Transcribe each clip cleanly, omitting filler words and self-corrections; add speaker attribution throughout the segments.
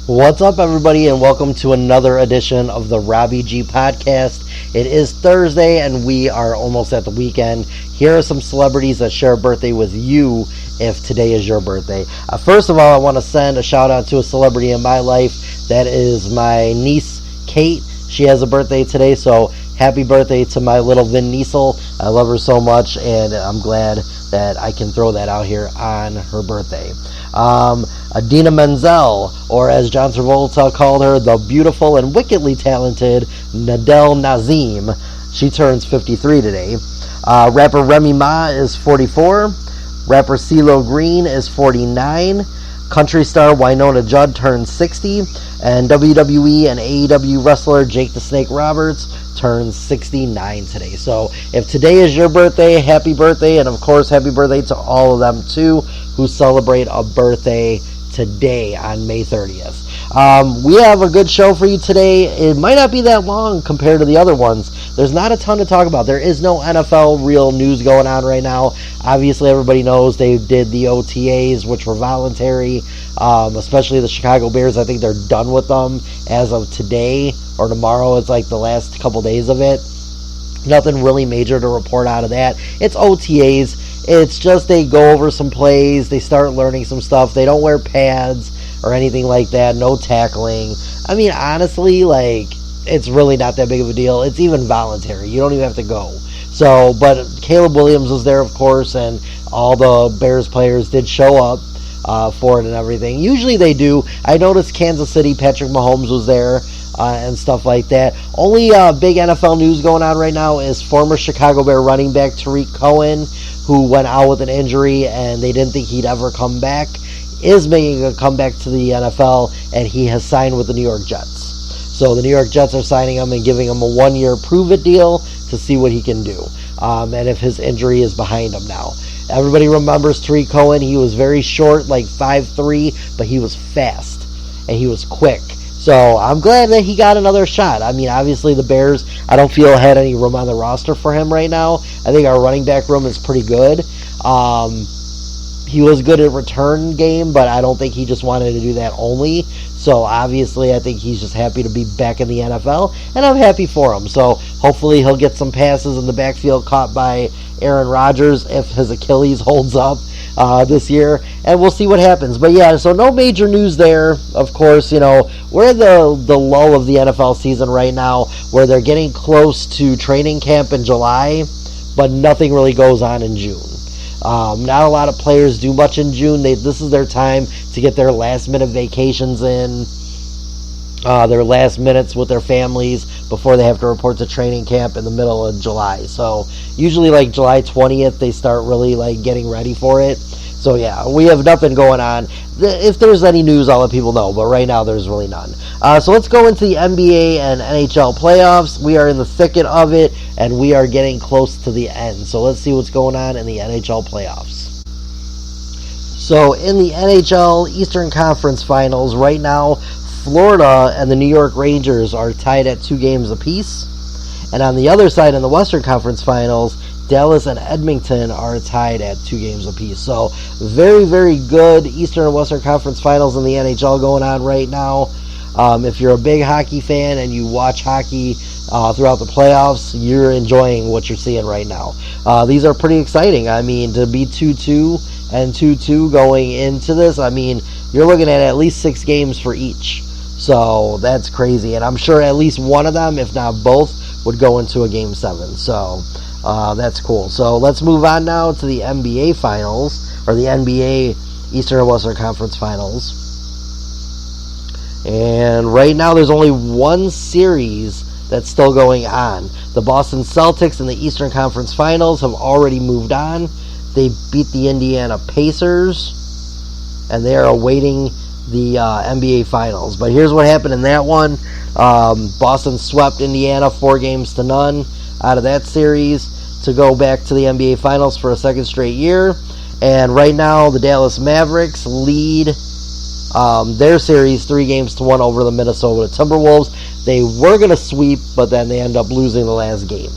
Speaker 1: What's up, everybody, and welcome to another edition of the Robbie.G podcast. It is Thursday, and we are almost at the weekend. Here are some celebrities that share a birthday with you if today is your birthday. First of all, I want to send a shout-out to a celebrity in my life. That is my niece, Kate. She has a birthday today, so happy birthday to my little Vin Diesel. I love her so much, and I'm glad that I can throw that out here on her birthday. Idina Menzel, or as John Travolta called her, the beautiful and wickedly talented Nadel Nazim. She turns 53 today. Rapper Remy Ma is 44. Rapper CeeLo Green is 49. Country star Winona Judd turns 60. And WWE and AEW wrestler Jake the Snake Roberts turns 69 today. So if today is your birthday, happy birthday. And of course, happy birthday to all of them too who celebrate a birthday today on May 30th. We have a good show for you today. It might not be that long compared to the other ones. There's not a ton to talk about. There is no NFL real news going on right now. Obviously, everybody knows they did the OTAs, which were voluntary, especially the Chicago Bears. I think they're done with them as of today or tomorrow. It's like the last couple days of it. Nothing really major to report out of that. It's OTAs. It's just they go over some plays. They start learning some stuff. They don't wear pads or anything like that. No tackling. I mean, honestly, like, it's really not that big of a deal. It's even voluntary. You don't even have to go. So, but Caleb Williams was there, of course, and all the Bears players did show up for it and everything. Usually they do. I noticed Kansas City, Patrick Mahomes was there. And stuff like that. Only big NFL news going on right now is former Chicago Bear running back Tariq Cohen, who went out with an injury and they didn't think he'd ever come back, is making a comeback to the NFL, and he has signed with the New York Jets. So the New York Jets are signing him and giving him a 1-year prove-it deal to see what he can do, and if his injury is behind him now. Everybody remembers Tariq Cohen. He was very short, like 5'3", but he was fast and he was quick. So I'm glad that he got another shot. I mean, obviously the Bears, I don't feel had any room on the roster for him right now. I think our running back room is pretty good. He was good at return game, but I don't think he just wanted to do that only. So obviously I think he's just happy to be back in the NFL, and I'm happy for him. So hopefully he'll get some passes in the backfield caught by Aaron Rodgers if his Achilles holds up this year, and we'll see what happens. But yeah, so no major news there. Of course, you know, we're in the lull of the NFL season right now, where they're getting close to training camp in July, but nothing really goes on in June. Not a lot of players do much in June. This is their time to get their last-minute vacations in, their last minutes with their families before they have to report to training camp in the middle of July. So usually like July 20th, they start really like getting ready for it. So yeah, we have nothing going on. If there's any news, I'll let people know, but right now there's really none. So let's go into the NBA and NHL playoffs. We are in the thicket of it, and we are getting close to the end. So let's see what's going on in the NHL playoffs. So in the NHL Eastern Conference Finals, right now, Florida and the New York Rangers are tied at 2 games apiece. And on the other side, in the Western Conference Finals, Dallas and Edmonton are tied at 2 games apiece. So very, very good Eastern and Western Conference Finals in the NHL going on right now. If you're a big hockey fan and you watch hockey throughout the playoffs, you're enjoying what you're seeing right now. These are pretty exciting. I mean, to be 2-2 and 2-2 going into this, I mean, you're looking at least 6 games for each. So that's crazy. And I'm sure at least one of them, if not both, would go into a Game 7. So that's cool. So let's move on now to the NBA Finals, or the NBA Eastern and Western Conference Finals. And right now there's only one series that's still going on. The Boston Celtics in the Eastern Conference Finals have already moved on. They beat the Indiana Pacers, and they are awaiting the NBA Finals. But here's what happened in that one. Boston swept Indiana 4-0 out of that series to go back to the NBA Finals for a second straight year. And right now, the Dallas Mavericks lead their series 3-1 over the Minnesota Timberwolves. They were going to sweep, but then they end up losing the last game.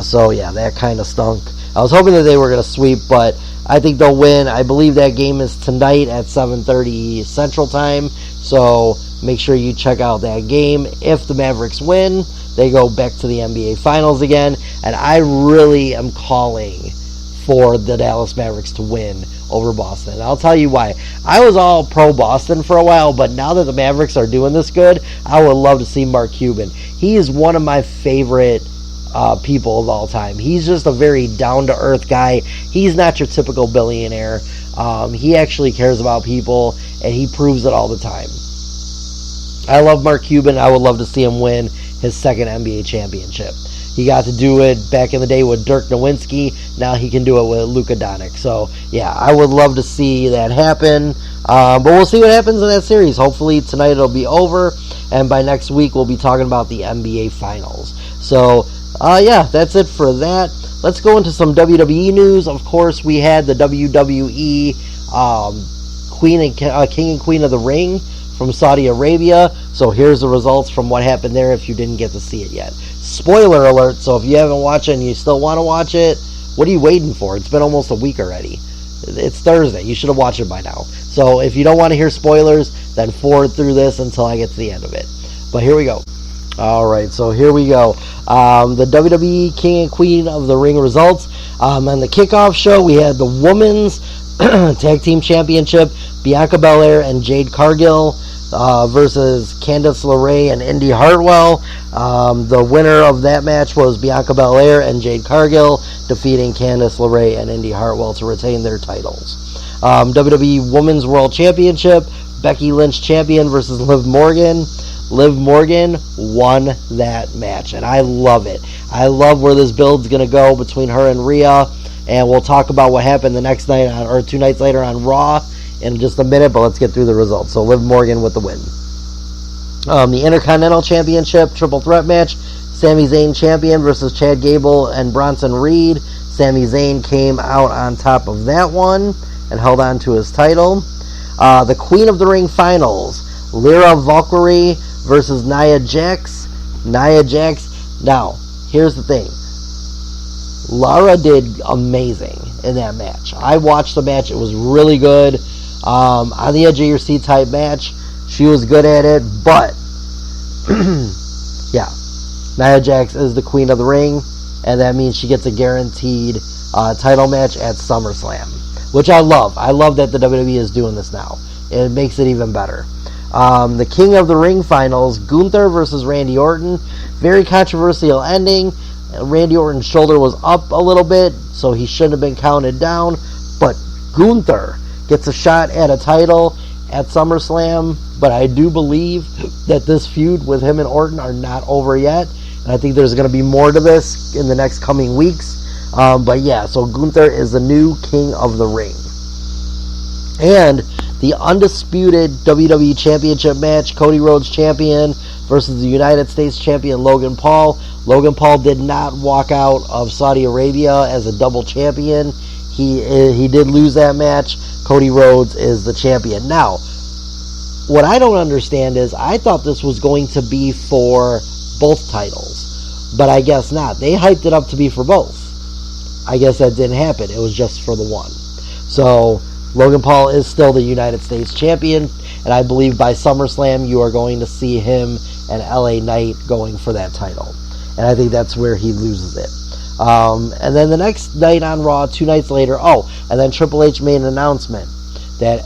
Speaker 1: So, yeah, that kind of stunk I was hoping that they were going to sweep, but I think they'll win. I believe that game is tonight at 7:30 Central Time, so make sure you check out that game. If the Mavericks win, they go back to the NBA Finals again, and I really am calling for the Dallas Mavericks to win over Boston. And I'll tell you why. I was all pro Boston for a while, but now that the Mavericks are doing this good, I would love to see Mark Cuban. He is one of my favorite people of all time. He's just a very down-to-earth guy. He's not your typical billionaire. He actually cares about people, and he proves it all the time. I love Mark Cuban. I would love to see him win his second NBA championship. He got to do it back in the day with Dirk Nowitzki. Now he can do it with Luka Doncic. So, yeah, I would love to see that happen. But we'll see what happens in that series. Hopefully tonight it'll be over. And by next week we'll be talking about the NBA Finals. So, yeah, that's it for that. Let's go into some WWE news. Of course, we had the WWE King and Queen of the Ring from Saudi Arabia. So here's the results from what happened there if you didn't get to see it yet. Spoiler alert, so if you haven't watched it and you still want to watch it, what are you waiting for? It's been almost a week already. It's Thursday. You should have watched it by now. So if you don't want to hear spoilers, then forward through this until I get to the end of it. But here we go. Alright, so here we go. The WWE King and Queen of the Ring results. On the kickoff show, we had the Women's Tag Team Championship, Bianca Belair and Jade Cargill versus Candice LeRae and Indy Hartwell. The winner of that match was Bianca Belair and Jade Cargill, defeating Candice LeRae and Indy Hartwell to retain their titles. WWE Women's World Championship, Becky Lynch champion versus Liv Morgan. Liv Morgan won that match, and I love it. I love where this build's going to go between her and Rhea, and we'll talk about what happened the next night, or 2 nights later on Raw in just a minute, but let's get through the results. So Liv Morgan with the win. The Intercontinental Championship triple threat match, Sami Zayn champion versus Chad Gable and Bronson Reed. Sami Zayn came out on top of that one and held on to his title. The Queen of the Ring finals, Lyra Valkyrie versus Nia Jax. Nia Jax. Now, here's the thing. Lara did amazing in that match. I watched the match. It was really good. On the edge of your seat type match. She was good at it, but yeah, Nia Jax is the Queen of the Ring, and that means she gets a guaranteed title match at SummerSlam, which I love. I love that the WWE is doing this now. It makes it even better. The King of the Ring finals, Gunther versus Randy Orton. Very controversial ending. Randy Orton's shoulder was up a little bit, so he shouldn't have been counted down, but Gunther gets a shot at a title at SummerSlam, but I do believe that this feud with him and Orton are not over yet, and I think there's going to be more to this in the next coming weeks. But yeah, so Gunther is the new King of the Ring. And the undisputed WWE Championship match, Cody Rhodes champion versus the United States champion Logan Paul. Logan Paul did not walk out of Saudi Arabia as a double champion. He did lose that match. Cody Rhodes is the champion. Now, what I don't understand is I thought this was going to be for both titles, but I guess not. They hyped it up to be for both. I guess that didn't happen. It was just for the one. So Logan Paul is still the United States champion, and I believe by SummerSlam you are going to see him and LA Knight going for that title. And I think that's where he loses it. And then the next night on Raw, 2 nights later, and then Triple H made an announcement that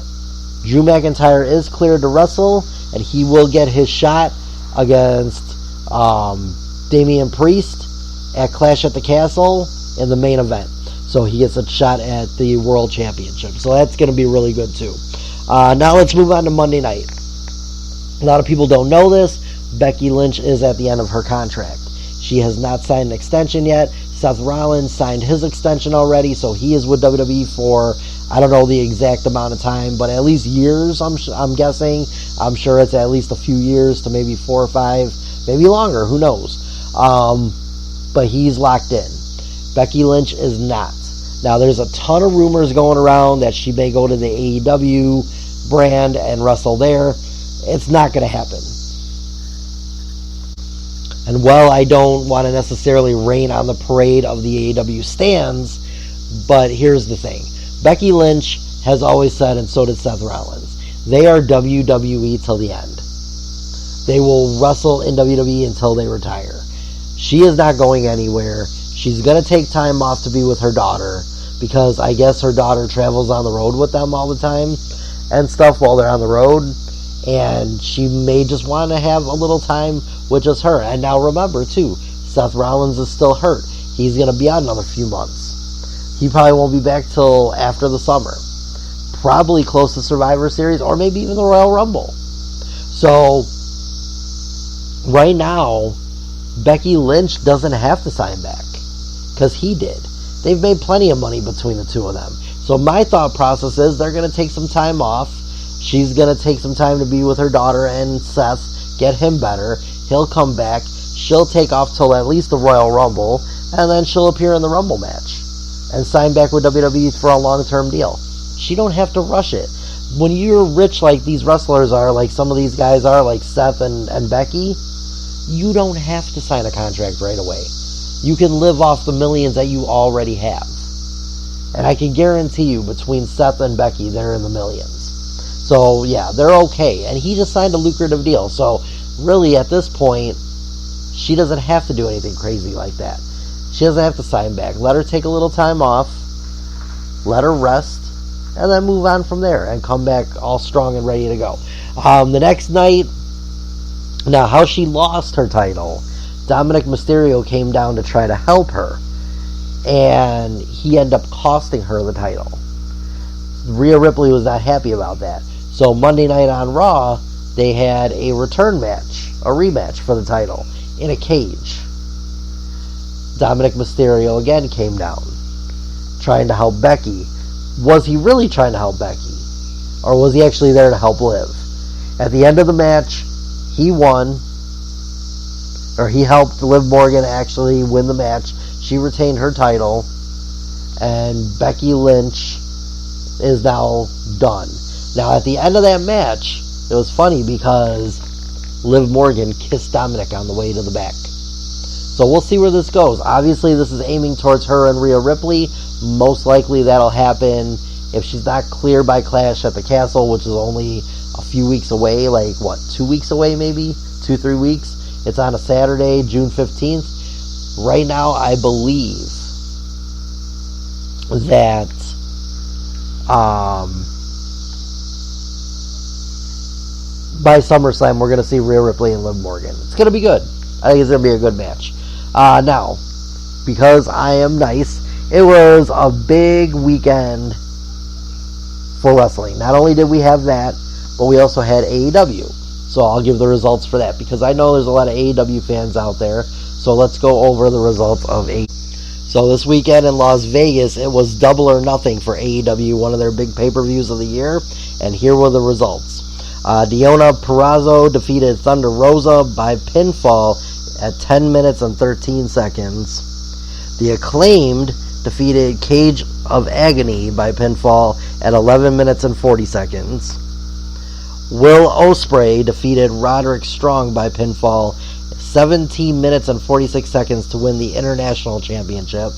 Speaker 1: Drew McIntyre is cleared to wrestle, and he will get his shot against Damian Priest at Clash at the Castle in the main event. So he gets a shot at the World Championship. So that's going to be really good too. Now let's move on to Monday night. A lot of people don't know this. Becky Lynch is at the end of her contract. She has not signed an extension yet. Seth Rollins signed his extension already, so he is with WWE for, I don't know the exact amount of time, but at least years, I'm guessing. I'm sure it's at least a few years to maybe 4 or 5, maybe longer, who knows. But he's locked in. Becky Lynch is not. Now, there's a ton of rumors going around that she may go to the AEW brand and wrestle there. It's not going to happen. And while I don't want to necessarily rain on the parade of the AEW stands, But here's the thing. Becky Lynch has always said, and so did Seth Rollins, they are WWE till the end. They will wrestle in WWE until they retire. She is not going anywhere. She's going to take time off to be with her daughter, because I guess her daughter travels on the road with them all the time and stuff while they're on the road, and she may just want to have a little time with just her. And now remember too, Seth Rollins is still hurt. He's going to be out another few months. He probably won't be back till after the summer, probably close to Survivor Series or maybe even the Royal Rumble. So right now Becky Lynch doesn't have to sign back because he did. They've made plenty of money between the two of them. So my thought process is they're going to take some time off. She's going to take some time to be with her daughter and Seth, get him better. He'll come back. She'll take off till at least the Royal Rumble, and then she'll appear in the Rumble match and sign back with WWE for a long-term deal. She don't have to rush it. When you're rich like these wrestlers are, like some of these guys are, like Seth and Becky, you don't have to sign a contract right away. You can live off the millions that you already have. And I can guarantee you, between Seth and Becky, they're in the millions. So, yeah, they're okay. And he just signed a lucrative deal. So, really, at this point, she doesn't have to do anything crazy like that. She doesn't have to sign back. Let her take a little time off. Let her rest. And then move on from there. And come back all strong and ready to go. The next night, now how she lost her title, Dominic Mysterio came down to try to help her. And he ended up costing her the title. Rhea Ripley was not happy about that. So Monday night on Raw, they had a return match, a rematch for the title, in a cage. Dominic Mysterio again came down, trying to help Becky. Was he really trying to help Becky? Or was he actually there to help Liv? At the end of the match, he won. Or he helped Liv Morgan actually win the match. She retained her title. And Becky Lynch is now done. Now, at the end of that match, it was funny because Liv Morgan kissed Dominic on the way to the back. So we'll see where this goes. Obviously, this is aiming towards her and Rhea Ripley. Most likely that'll happen if she's not cleared by Clash at the Castle, which is only a few weeks away. Like, 2 weeks away maybe? 2-3 weeks? It's on a Saturday, June 15th. Right now, I believe that by SummerSlam, we're going to see Rhea Ripley and Liv Morgan. It's going to be good. I think it's going to be a good match. Now, because I am nice, it was a big weekend for wrestling. Not only did we have that, but we also had AEW. So I'll give the results for that, because I know there's a lot of AEW fans out there. So let's go over the results of AEW. So this weekend in Las Vegas, it was double or nothing for AEW, one of their big pay-per-views of the year. And here were the results. Deonna Purrazzo defeated Thunder Rosa by pinfall at 10 minutes and 13 seconds. The Acclaimed defeated Cage of Agony by pinfall at 11 minutes and 40 seconds. Will Ospreay defeated Roderick Strong by pinfall 17 minutes and 46 seconds to win the International Championship.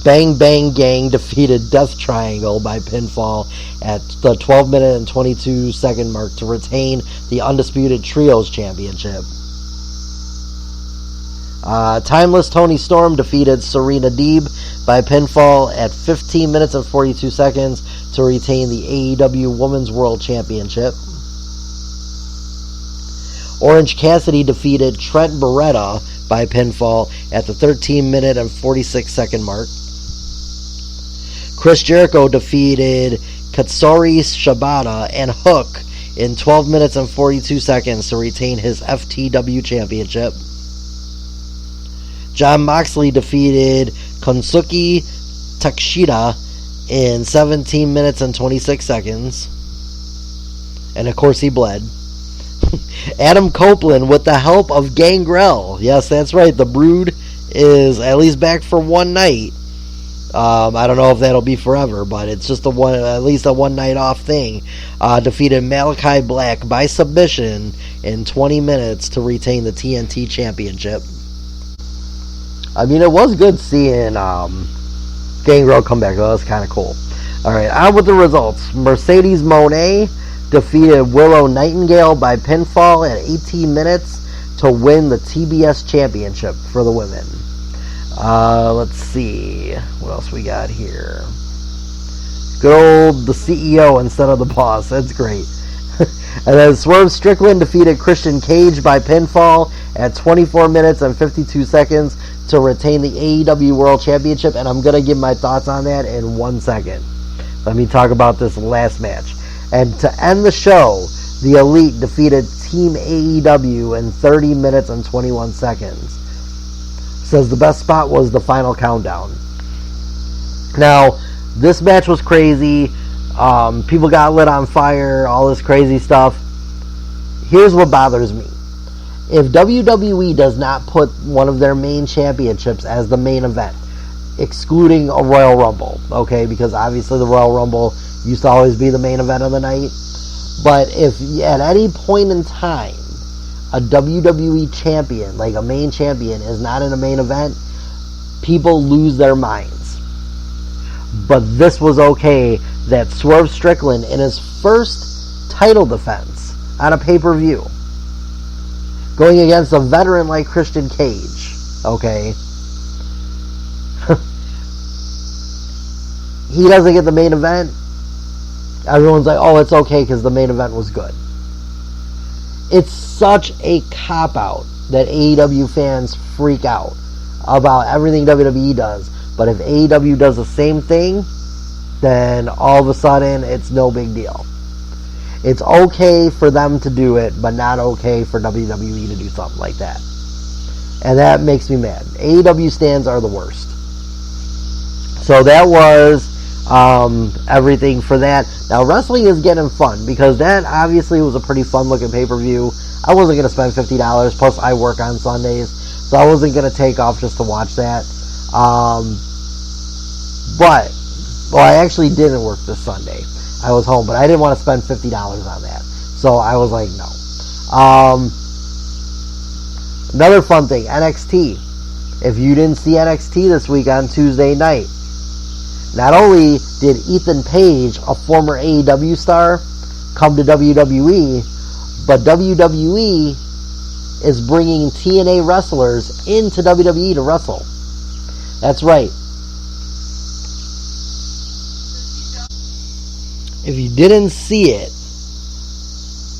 Speaker 1: Bang Bang Gang defeated Death Triangle by pinfall at the 12 minute and 22 second mark to retain the Undisputed Trios Championship. Timeless Toni Storm defeated Serena Deeb by pinfall at 15 minutes and 42 seconds to retain the AEW Women's World Championship. Orange Cassidy defeated Trent Beretta by pinfall at the 13 minute and 46 second mark. Chris Jericho defeated Katsuri Shibata and Hook in 12 minutes and 42 seconds to retain his FTW Championship. Jon Moxley defeated Konsuke Takeshita in 17 minutes and 26 seconds. And of course he bled. Adam Copeland with the help of Gangrel. Yes, that's right. The Brood is at least back for one night. I don't know if that'll be forever, but it's just at least a one night off thing. Defeated Malachi Black by submission in 20 minutes to retain the TNT Championship. I mean, it was good seeing Gangrel come back. That was kind of cool. All right, on with the results. Mercedes Moné defeated Willow Nightingale by pinfall at 18 minutes to win the TBS Championship for the women. Let's see. What else we got here? Good old the CEO instead of the boss. That's great. And then Swerve Strickland defeated Christian Cage by pinfall at 24 minutes and 52 seconds to retain the AEW World Championship. And I'm going to give my thoughts on that in 1 second. Let me talk about this last match. And to end the show, the Elite defeated Team AEW in 30 minutes and 21 seconds. Says the best spot was the final countdown. Now, this match was crazy. People got lit on fire, all this crazy stuff. Here's what bothers me. If WWE does not put one of their main championships as the main event, excluding a Royal Rumble, okay, because obviously the Royal Rumble used to always be the main event of the night. But if at any point in time a WWE champion, like a main champion, is not in a main event, people lose their minds. But this was okay that Swerve Strickland, in his first title defense on a pay-per-view, going against a veteran like Christian Cage, okay, he doesn't get the main event. Everyone's like, oh, it's okay because the main event was good. It's such a cop-out that AEW fans freak out about everything WWE does. But if AEW does the same thing, then all of a sudden it's no big deal. It's okay for them to do it, but not okay for WWE to do something like that. And that makes me mad. AEW stands are the worst. So that was everything for that. Now, wrestling is getting fun because that obviously was a pretty fun-looking pay-per-view. I wasn't going to spend $50, plus I work on Sundays, so I wasn't going to take off just to watch that. But, well, I actually didn't work this Sunday. I was home, but I didn't want to spend $50 on that. So I was like, no. Another fun thing, NXT. If you didn't see NXT this week on Tuesday night, not only did Ethan Page, a former AEW star, come to WWE, but WWE is bringing TNA wrestlers into WWE to wrestle. That's right. If you didn't see it,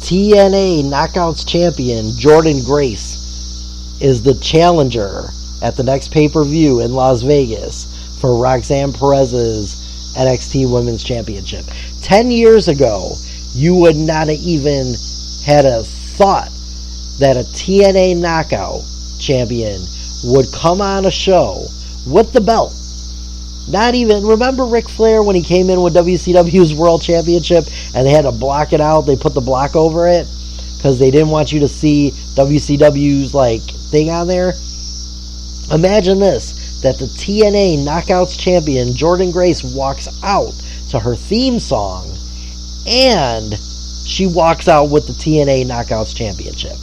Speaker 1: TNA Knockouts champion Jordan Grace is the challenger at the next pay-per-view in Las Vegas for Roxanne Perez's NXT Women's Championship. 10 years ago, you would not have even had a thought that a TNA Knockout champion would come on a show with the belt. Not even, remember Ric Flair when he came in with WCW's World Championship and they had to block it out? They put the block over it because they didn't want you to see WCW's like thing on there. Imagine this, that the TNA Knockouts champion Jordan Grace walks out to her theme song and she walks out with the TNA Knockouts championship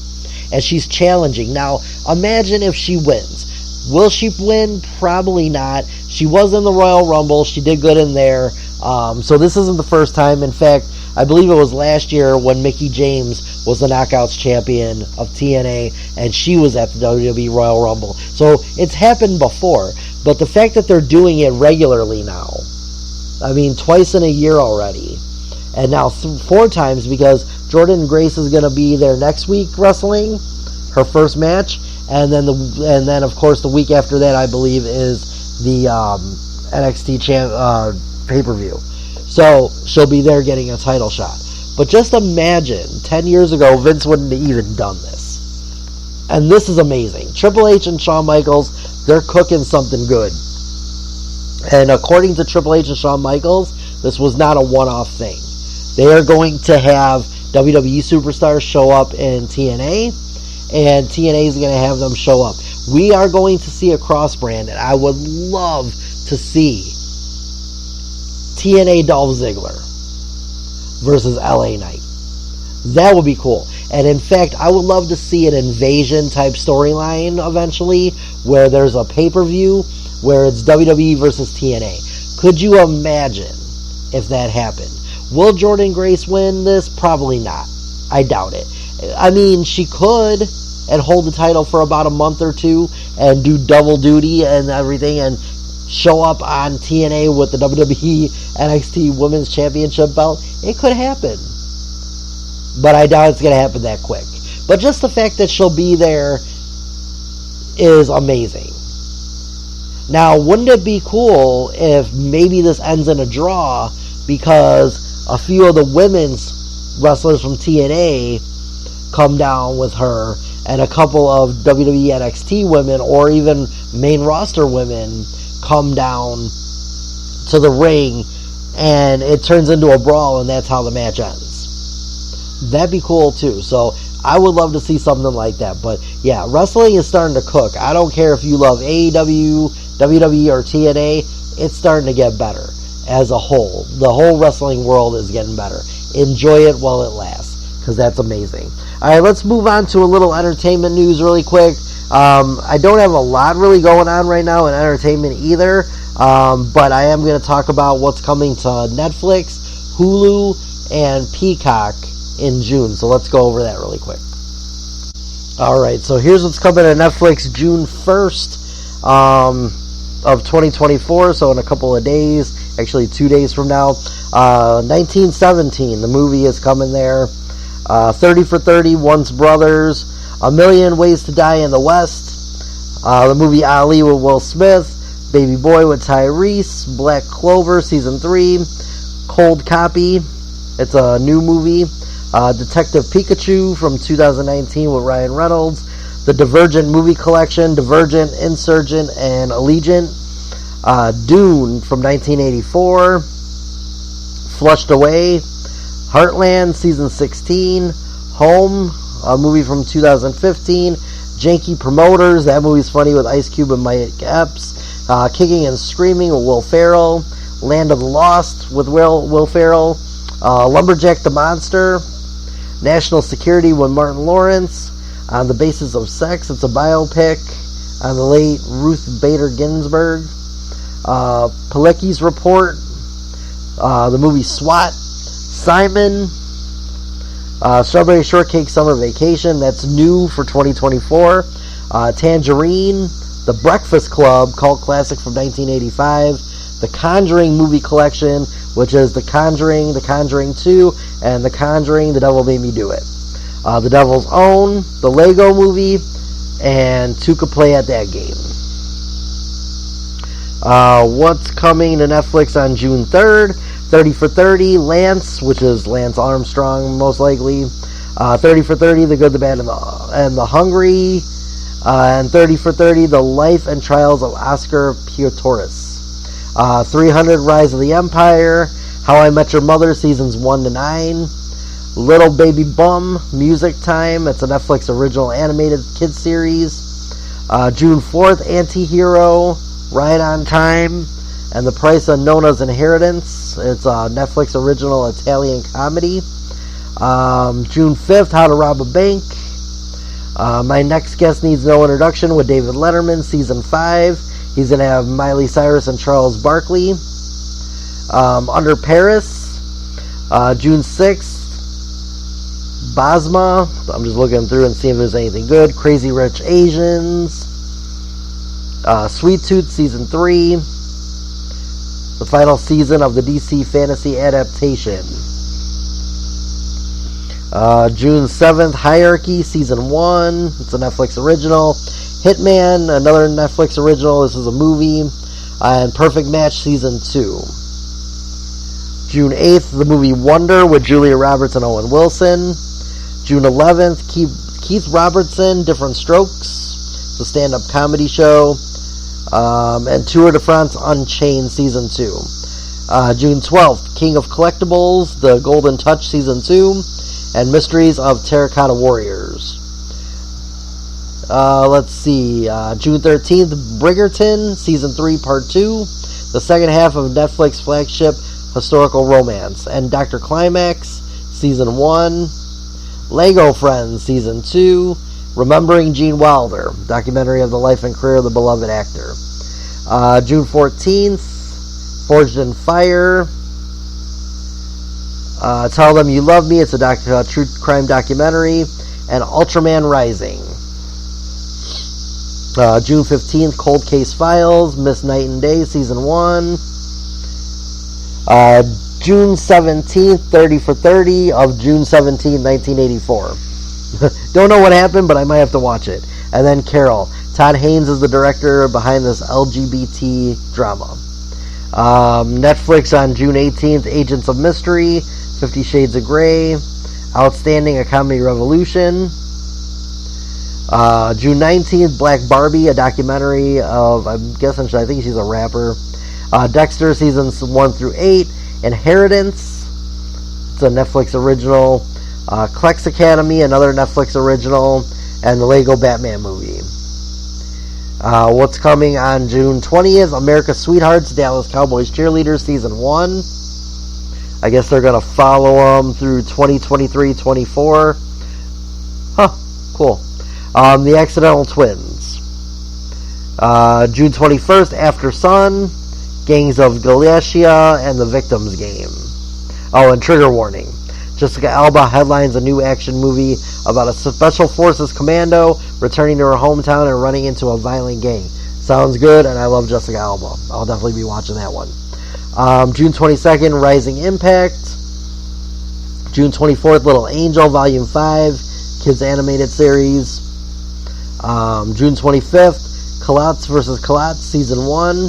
Speaker 1: and she's challenging. Now imagine if she wins. Will she win? Probably not. She was in the Royal Rumble. She did good in there. So this isn't the first time. In fact, I believe it was last year when Mickie James was the Knockouts champion of TNA, and she was at the WWE Royal Rumble. So it's happened before. But the fact that they're doing it regularly now, I mean, twice in a year already, and now 4 times because Jordan Grace is going to be there next week wrestling her first match. And then of course the week after that I believe is the NXT pay-per-view. So she'll be there getting a title shot. But just imagine 10 years ago Vince wouldn't have even done this. And this is amazing. Triple H and Shawn Michaels, they're cooking something good. And according to Triple H and Shawn Michaels, this was not a one-off thing. They are going to have WWE superstars show up in TNA. And TNA is going to have them show up. We are going to see a cross-brand, and I would love to see TNA Dolph Ziggler versus LA Knight. That would be cool. And in fact, I would love to see an invasion type storyline eventually, where there's a pay-per-view where it's WWE versus TNA. Could you imagine if that happened? Will Jordynne Grace win this? Probably not. I doubt it. I mean, she could and hold the title for about a month or two and do double duty and everything and show up on TNA with the WWE NXT Women's Championship belt. It could happen. But I doubt it's going to happen that quick. But just the fact that she'll be there is amazing. Now, wouldn't it be cool if maybe this ends in a draw because a few of the women's wrestlers from TNA come down with her and a couple of WWE NXT women or even main roster women come down to the ring and it turns into a brawl and that's how the match ends. That'd be cool too. So I would love to see something like that. But yeah, wrestling is starting to cook. I don't care if you love AEW, WWE, or TNA. It's starting to get better as a whole. The whole wrestling world is getting better. Enjoy it while it lasts, because that's amazing. Alright, let's move on to a little entertainment news really quick. I don't have a lot really going on right now in entertainment either, but I am going to talk about what's coming to Netflix, Hulu, and Peacock in June. So let's go over that really quick. Alright, so here's what's coming to Netflix June 1st of 2024, so in a couple of days, actually 2 days from now. 1917, the movie is coming there. 30 for 30, Once Brothers, A Million Ways to Die in the West, the movie Ali with Will Smith, Baby Boy with Tyrese, Black Clover Season 3, Cold Copy, it's a new movie, Detective Pikachu from 2019 with Ryan Reynolds, the Divergent movie collection, Divergent, Insurgent, and Allegiant, Dune from 1984, Flushed Away, Heartland Season 16, Home, a movie from 2015, Janky Promoters, that movie's funny with Ice Cube and Mike Epps, Kicking and Screaming with Will Ferrell, Land of the Lost with Will Ferrell, Lumberjack the Monster, National Security with Martin Lawrence, On the Basis of Sex, it's a biopic on the late Ruth Bader Ginsburg, Pilecki's Report, the movie SWAT, Simon, Strawberry Shortcake Summer Vacation, that's new for 2024, Tangerine, The Breakfast Club, cult classic from 1985, The Conjuring movie collection, which is The Conjuring, The Conjuring 2, and The Conjuring, The Devil Made Me Do It. The Devil's Own, The Lego Movie, and Two Could Play at That Game. What's coming to Netflix on June 3rd? 30 for 30, Lance, which is Lance Armstrong most likely. 30 for 30, The Good, the Bad, and the Hungry. And 30 for 30, The Life and Trials of Oscar Pistorius. 300, Rise of the Empire. How I Met Your Mother, Seasons 1 to 9. Little Baby Bum, Music Time. It's a Netflix original animated kids series. June 4th, Anti-Hero, Right on Time, and The Price of Nona's Inheritance. It's a Netflix original Italian comedy. June 5th, How to Rob a Bank. My Next Guest Needs No Introduction with David Letterman, Season 5. He's going to have Miley Cyrus and Charles Barkley. Under Paris. June 6th, Basma. I'm just looking through and seeing if there's anything good. Crazy Rich Asians. Sweet Tooth Season 3. The final season of the DC Fantasy adaptation. June 7th, Hierarchy Season 1. It's a Netflix original. Hitman, another Netflix original. This is a movie. And Perfect Match Season 2. June 8th, the movie Wonder with Julia Roberts and Owen Wilson. June 11th, Keith Robertson, Different Strokes. It's a stand-up comedy show. And Tour de France Unchained Season 2. June 12th, King of Collectibles, The Golden Touch Season 2, and Mysteries of Terracotta Warriors. Let's see, June 13th, Bridgerton Season 3 Part 2, the second half of Netflix flagship historical romance, and Dr. Climax Season 1, Lego Friends Season 2, Remembering Gene Wilder, documentary of the life and career of the beloved actor. June 14th, Forged in Fire, Tell Them You Love Me, it's a true crime documentary, and Ultraman Rising. June 15th, Cold Case Files, Miss Night and Day, Season 1. June 17th, 30 for 30 of June 17th, 1984. Don't know what happened, but I might have to watch it. And then Carol. Todd Haynes is the director behind this LGBT drama. Netflix on June 18th, Agents of Mystery, 50 Shades of Grey, Outstanding, A Comedy Revolution. June 19th, Black Barbie, a documentary of, I think she's a rapper. Dexter, seasons 1 through 8. Inheritance, it's a Netflix original. Clex Academy, another Netflix original. And the Lego Batman movie. What's coming on June 20th? America's Sweethearts, Dallas Cowboys Cheerleaders, Season 1. I guess they're going to follow them through 2023-24. Huh, cool. The Accidental Twins. June 21st, After Sun, Gangs of Galicia, and The Victims Game. Oh, and trigger warning. Jessica Alba headlines a new action movie about a Special Forces commando returning to her hometown and running into a violent gang. Sounds good, and I love Jessica Alba. I'll definitely be watching that one. June 22nd, Rising Impact. June 24th, Little Angel, Volume 5, kids animated series. June 25th, Colotz vs. Colotz, Season 1.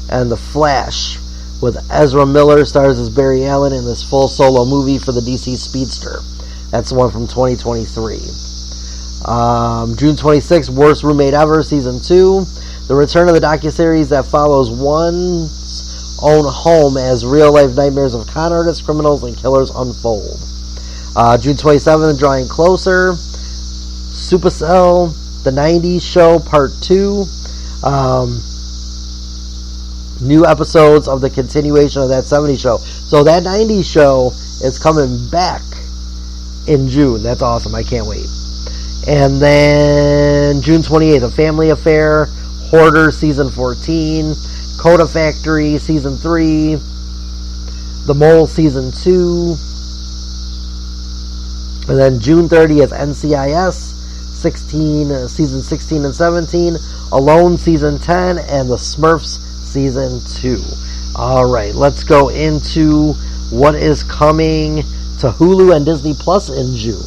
Speaker 1: And The Flash, with Ezra Miller stars as Barry Allen in this full solo movie for the DC Speedster. That's the one from 2023. June 26th, Worst Roommate Ever, Season 2. The return of the docuseries that follows one's own home as real-life nightmares of con artists, criminals, and killers unfold. June 27th, Drawing Closer. Supercell, The 90s Show, Part 2. New episodes of the continuation of that 70s show. So that 90s show is coming back in June. That's awesome. I can't wait. And then June 28th, A Family Affair, Hoarder, Season 14, Coda Factory, Season 3, The Mole, Season 2. And then June 30th, NCIS, Season 16 and 17, Alone, Season 10, and The Smurfs, Season 2. Alright, let's go into what is coming to Hulu and Disney Plus in June.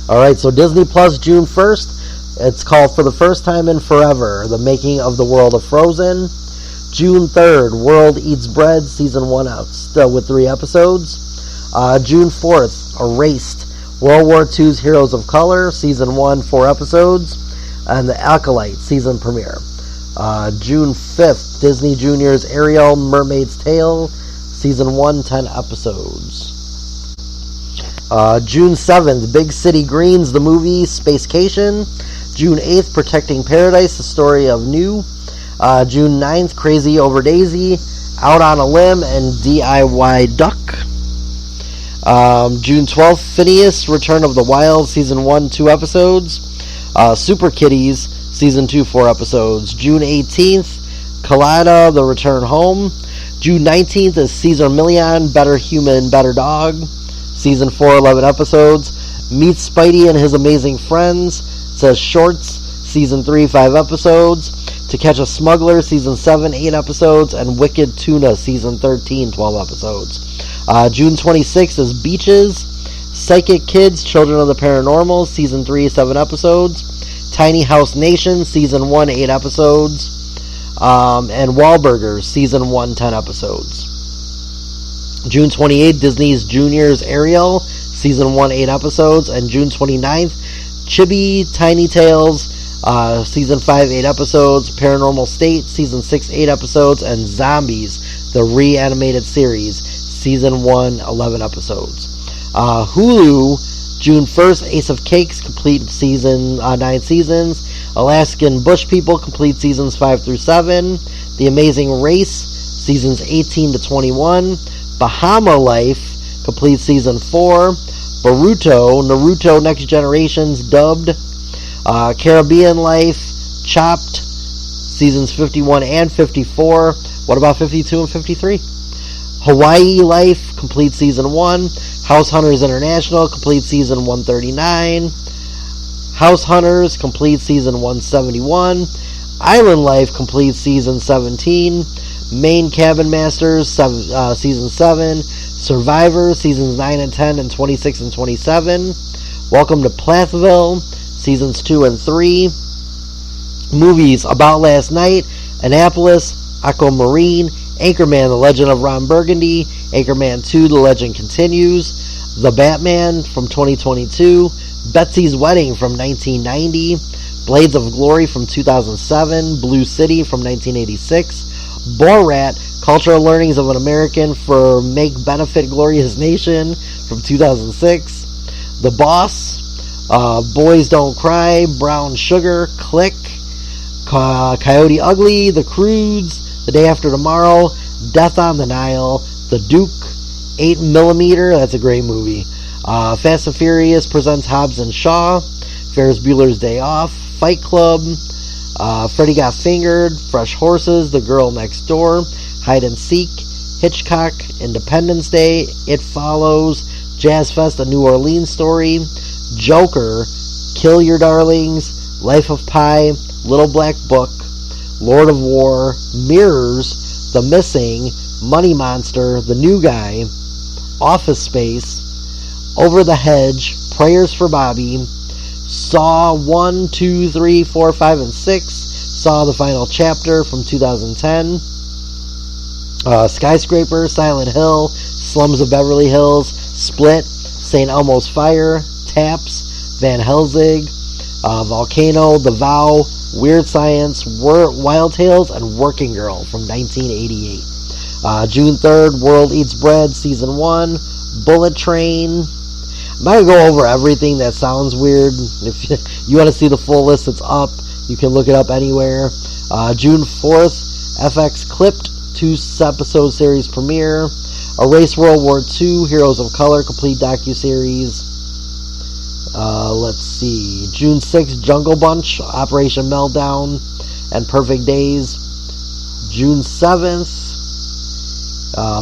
Speaker 1: Alright, so Disney Plus, June 1st, it's called For the First Time in Forever, The Making of the World of Frozen. June 3rd, World Eats Bread, Season 1 out, still with 3 episodes. June 4th, Erased, World War II's Heroes of Color, Season 1, 4 episodes. And The Acolyte, season premiere. June 5th, Disney Junior's Ariel, Mermaid's Tale, Season 1, 10 episodes. June 7th, Big City Greens, the movie, Spacecation. June 8th, Protecting Paradise, the story of New. June 9th, Crazy Over Daisy, Out on a Limb, and DIY Duck. June 12th, Phineas, Return of the Wild, Season 1, 2 episodes. Super Kitties, Season 2, 4 episodes. June 18th, Collada, The Return Home. June 19th is Caesar Million, Better Human, Better Dog. Season 4, 11 episodes. Meet Spidey and His Amazing Friends. It says Shorts, Season 3, 5 episodes. To Catch a Smuggler, Season 7, 8 episodes. And Wicked Tuna, Season 13, 12 episodes. June 26th is Beaches. Psychic Kids, Children of the Paranormal, Season 3, 7 episodes. Tiny House Nation, Season 1, 8 episodes. And Wahlburgers, Season 1, 10 episodes. June 28th, Disney's Junior's Ariel, Season 1, 8 episodes. And June 29th, Chibi Tiny Tales, Season 5, 8 episodes. Paranormal State, Season 6, 8 episodes. And Zombies, the reanimated series, Season 1, 11 episodes. Hulu, June 1st, Ace of Cakes, complete season, 9 seasons. Alaskan Bush People, complete seasons 5 through 7. The Amazing Race, seasons 18 to 21. Bahama Life, complete season 4. Naruto Next Generations dubbed, Caribbean Life, Chopped, seasons 51 and 54. What about 52 and 53? Hawaii Life, complete season 1. House Hunters International, complete season 139. House Hunters, complete season 171. Island Life, complete season 17. Main Cabin Masters, season 7. Survivor, seasons 9 and 10 and 26 and 27. Welcome to Plathville, seasons 2 and 3. Movies: About Last Night, Annapolis, Aquamarine, Anchorman: The Legend of Ron Burgundy, Anchorman 2: The Legend Continues, The Batman from 2022, Betsy's Wedding from 1990, Blades of Glory from 2007, Blue City from 1986, Borat: Cultural Learnings of an American for Make Benefit Glorious Nation from 2006, The Boss, Boys Don't Cry, Brown Sugar, Click, Coyote Ugly, The Croods, The Day After Tomorrow, Death on the Nile, The Duke, 8mm, that's a great movie, Fast and Furious presents Hobbs and Shaw, Ferris Bueller's Day Off, Fight Club, Freddy Got Fingered, Fresh Horses, The Girl Next Door, Hide and Seek, Hitchcock, Independence Day, It Follows, Jazz Fest: A New Orleans Story, Joker, Kill Your Darlings, Life of Pi, Little Black Book, Lord of War, Mirrors, The Missing, Money Monster, The New Guy, Office Space, Over the Hedge, Prayers for Bobby, Saw 1, 2, 3, 4, 5, and 6, Saw the Final Chapter from 2010, Skyscraper, Silent Hill, Slums of Beverly Hills, Split, St. Elmo's Fire, Taps, Van Helsing, Volcano, The Vow, Weird Science, Wild Tales, and Working Girl from 1988. June 3rd, World Eats Bread, Season 1, Bullet Train. I'm not going to go over everything that sounds weird. If you want to see the full list, it's up. You can look it up anywhere. June 4th, FX Clipped, 2-episode series premiere. Erase World War II, Heroes of Color, complete docuseries. Let's see. June 6th, Jungle Bunch, Operation Meltdown, and Perfect Days. June 7th,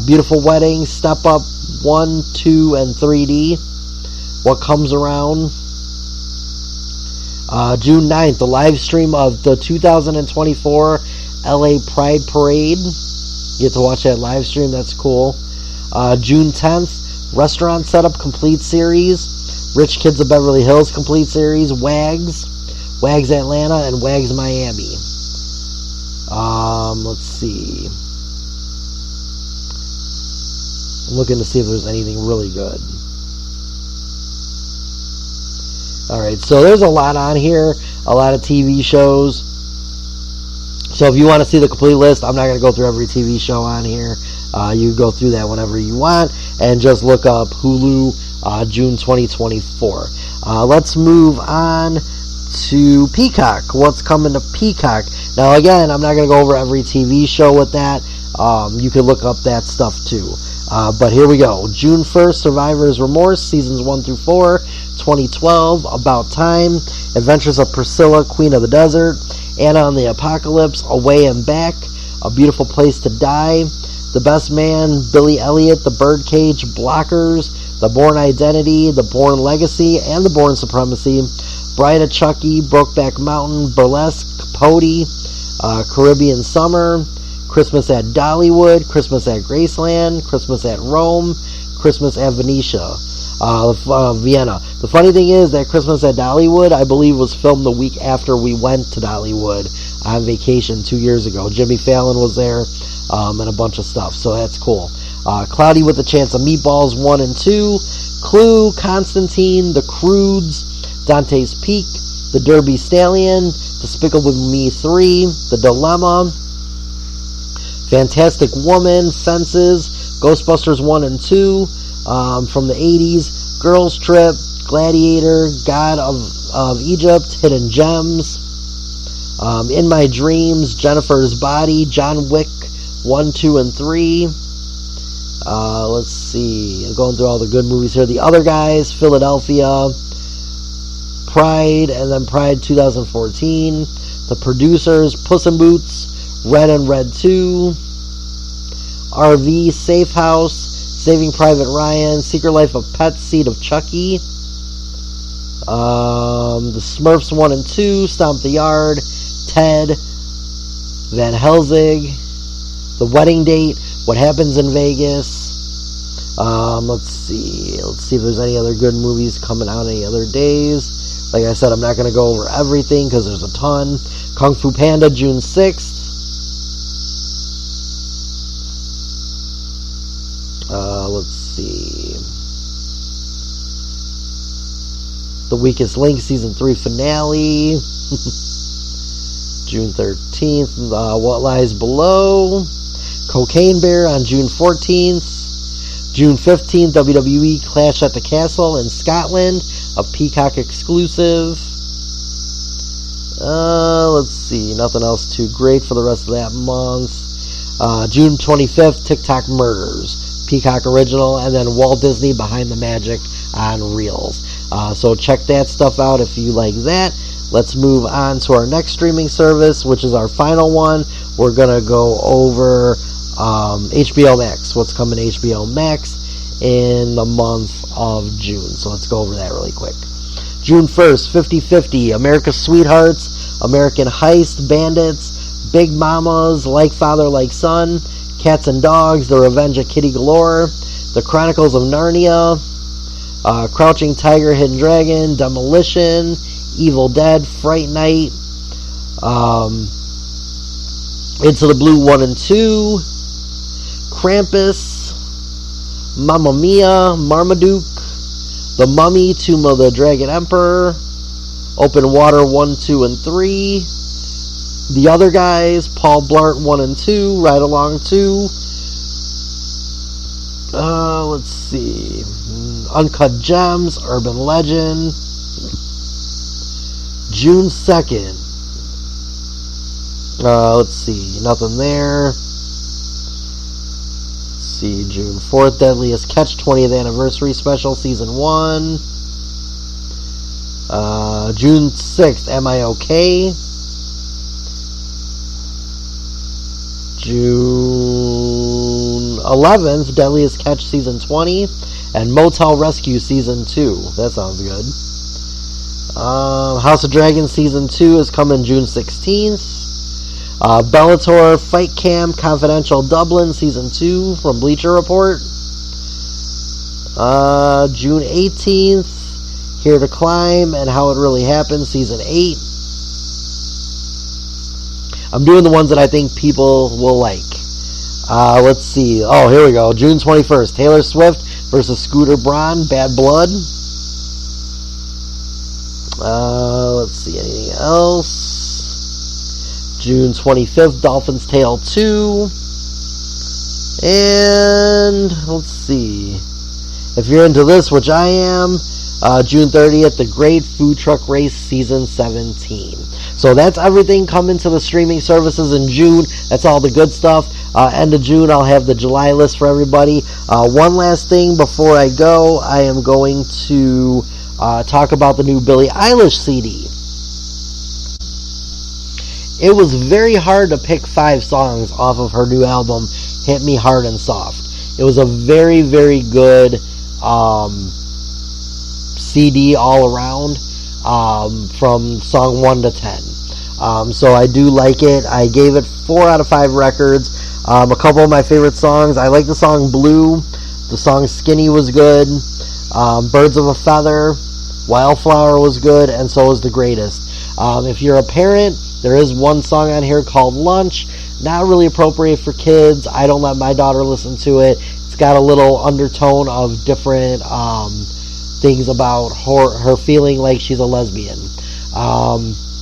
Speaker 1: Beautiful Wedding, Step Up 1, 2, and 3D. What Comes Around. June 9th, the live stream of the 2024 LA Pride Parade. You get to watch that live stream, that's cool. June 10th, Restaurant Setup complete series, Rich Kids of Beverly Hills complete series, Wags Atlanta, and Wags Miami. Let's see. I'm looking to see if there's anything really good. Alright, so there's a lot on here, a lot of TV shows. So if you want to see the complete list, I'm not going to go through every TV show on here. You go through that whenever you want, and just look up Hulu, June 2024. Let's move on to Peacock. What's coming to Peacock? Now again, I'm not going to go over every TV show with that. You can look up that stuff too. But here we go. June 1st, Survivor's Remorse, seasons 1 through 4, 2012, About Time, Adventures of Priscilla, Queen of the Desert, Anna and the Apocalypse, Away and Back, A Beautiful Place to Die, The Best Man, Billie Elliot, The Birdcage, Blockers, The Bourne Identity, The Bourne Legacy, and The Bourne Supremacy, Bride of Chucky, Brokeback Mountain, Burlesque, Capote, Caribbean Summer, Christmas at Dollywood, Christmas at Graceland, Christmas at Rome, Christmas at Vienna. The funny thing is that Christmas at Dollywood, I believe, was filmed the week after we went to Dollywood on vacation 2 years ago. Jimmy Fallon was there, and a bunch of stuff, so that's cool. Cloudy with a Chance of Meatballs 1 and 2, Clue, Constantine, The Croods, Dante's Peak, The Derby Stallion, Despicable Me 3, The Dilemma, Fantastic Woman, Fences, Ghostbusters 1 and 2, from the 80s, Girls Trip, Gladiator, God of Egypt, Hidden Gems, In My Dreams, Jennifer's Body, John Wick 1, 2, and 3, Let's see. I'm going through all the good movies here. The Other Guys, Philadelphia, Pride, and then Pride 2014. The Producers, Puss in Boots, Red and Red 2, RV, Safe House, Saving Private Ryan, Secret Life of Pets, Seed of Chucky, The Smurfs 1 and 2, Stomp the Yard, Ted, Van Helsing, The Wedding Date, What Happens in Vegas. Let's see if there's any other good movies coming out any other days. Like I said, I'm not going to go over everything because there's a ton. Kung Fu Panda, June 6th. Let's see. The Weakest Link, Season 3 finale. June 13th. What Lies Below. Cocaine Bear on June 14th. June 15th, WWE Clash at the Castle in Scotland, a Peacock exclusive. Let's see, nothing else too great for the rest of that month. June 25th, TikTok Murders, Peacock original, and then Walt Disney Behind the Magic on Reels. So check that stuff out if you like that. Let's move on to our next streaming service, which is our final one. We're going to go over HBO Max. What's coming to HBO Max in the month of June. So let's go over that really quick. June 1st, 50-50, America's Sweethearts, American Heist, Bandits, Big Mamas, Like Father, Like Son, Cats and Dogs, The Revenge of Kitty Galore, The Chronicles of Narnia, Crouching Tiger, Hidden Dragon, Demolition, Evil Dead, Fright Night, Into the Blue 1 and 2, Krampus, Mamma Mia, Marmaduke, The Mummy, Tomb of the Dragon Emperor, Open Water 1, 2, and 3, The Other Guys, Paul Blart 1 and 2, Ride Along 2, let's see, Uncut Gems, Urban Legend, June 2nd, let's see, nothing there. See, June 4th, Deadliest Catch 20th Anniversary Special, Season 1. June 6th, Am I Okay? June 11th, Deadliest Catch Season 20. And Motel Rescue Season 2. That sounds good. House of Dragons Season 2 is coming June 16th. Bellator Fight Camp Confidential Dublin Season 2 from Bleacher Report. June 18th, Here to Climb and How It Really Happened Season 8. I'm doing the ones that I think people will like. Let's see. Oh, here we go. June 21st, Taylor Swift versus Scooter Braun, Bad Blood. Let's see, anything else? June 25th, Dolphin's Tale 2. And let's see. If you're into this, which I am, June 30th, The Great Food Truck Race Season 17. So that's everything coming to the streaming services in June. That's all the good stuff. End of June, I'll have the July list for everybody. One last thing before I go, I am going to talk about the new Billie Eilish CD. It was very hard to pick 5 songs off of her new album, Hit Me Hard and Soft. It was a very, very good CD all around, from song 1 to 10. So I do like it. I gave it 4 out of 5 records. A couple of my favorite songs. I like the song Blue. The song Skinny was good. Birds of a Feather. Wildflower was good. And so was The Greatest. If you're a parent, there is one song on here called Lunch. Not really appropriate for kids. I don't let my daughter listen to it. It's got a little undertone of different things about her feeling like she's a lesbian.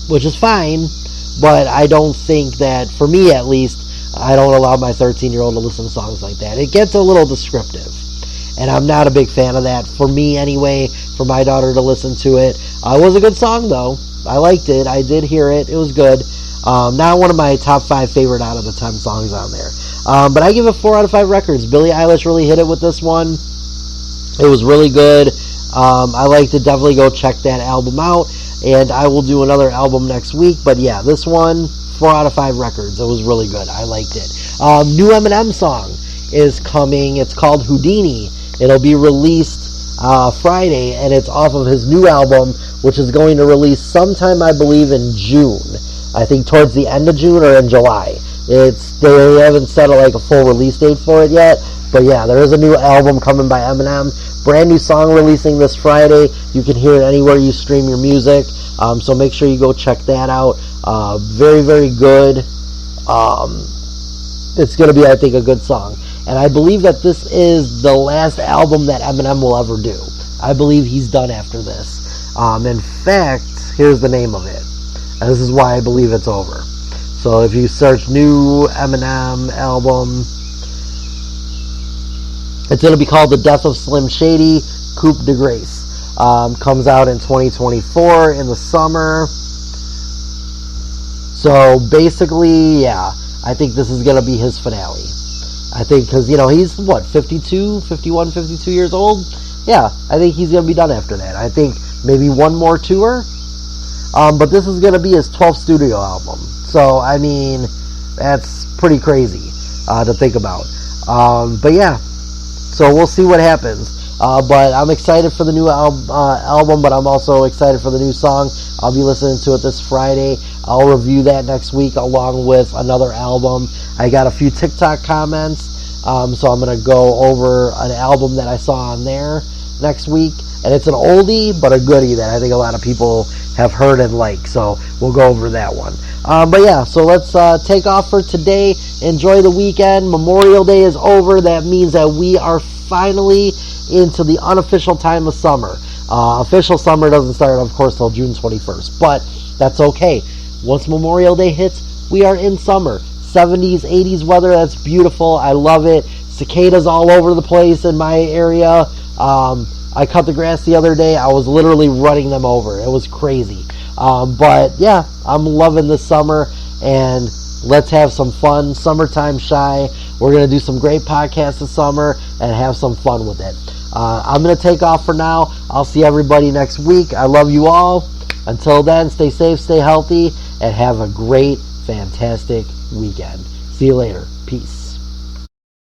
Speaker 1: Which is fine, but I don't think that, for me at least, I don't allow my 13-year-old to listen to songs like that. It gets a little descriptive. And I'm not a big fan of that. For me, anyway, for my daughter to listen to it. It was a good song, though. I liked it. I did hear it. It was good. Not one of my top 5 favorite out of the 10 songs on there. But I give it 4 out of 5 records. Billie Eilish really hit it with this one. It was really good. I like to definitely go check that album out. And I will do another album next week. But yeah, this one, 4 out of 5 records. It was really good. I liked it. New Eminem song is coming. It's called Houdini. It'll be released Friday, and it's off of his new album, which is going to release sometime, I believe, in June. I think towards the end of June or in July. They haven't set a full release date for it yet, but yeah, there is a new album coming by Eminem. Brand new song releasing this Friday. You can hear it anywhere you stream your music, so make sure you go check that out. Very, very good. It's going to be, I think, a good song. And I believe that this is the last album that Eminem will ever do. I believe he's done after this. In fact, here's the name of it. And this is why I believe it's over. So if you search new Eminem album, it's going to be called The Death of Slim Shady, Coupe de Grace. Comes out in 2024 in the summer. So basically, yeah, I think this is going to be his finale. I think because, he's, 51, 52 years old? Yeah, I think he's going to be done after that. I think maybe one more tour. But this is going to be his 12th studio album. So, I mean, that's pretty crazy to think about. But yeah, so we'll see what happens. But I'm excited for the new album, but I'm also excited for the new song. I'll be listening to it this Friday. I'll review that next week along with another album. I got a few TikTok comments, so I'm going to go over an album that I saw on there next week. And it's an oldie, but a goodie that I think a lot of people have heard and like. So we'll go over that one. But yeah, so let's take off for today. Enjoy the weekend. Memorial Day is over. That means that we are finally into the unofficial time of summer. Official summer doesn't start, of course, till June 21st. But that's okay. Once Memorial Day hits, we are in summer. 70s, 80s weather. That's beautiful. I love it. Cicadas all over the place in my area. I cut the grass the other day. I was literally running them over. It was crazy. But yeah, I'm loving this summer, and let's have some fun. Summertime shy. We're going to do some great podcasts this summer and have some fun with it. I'm going to take off for now. I'll see everybody next week. I love you all. Until then, stay safe, stay healthy, and have a great, fantastic weekend. See you later. Peace.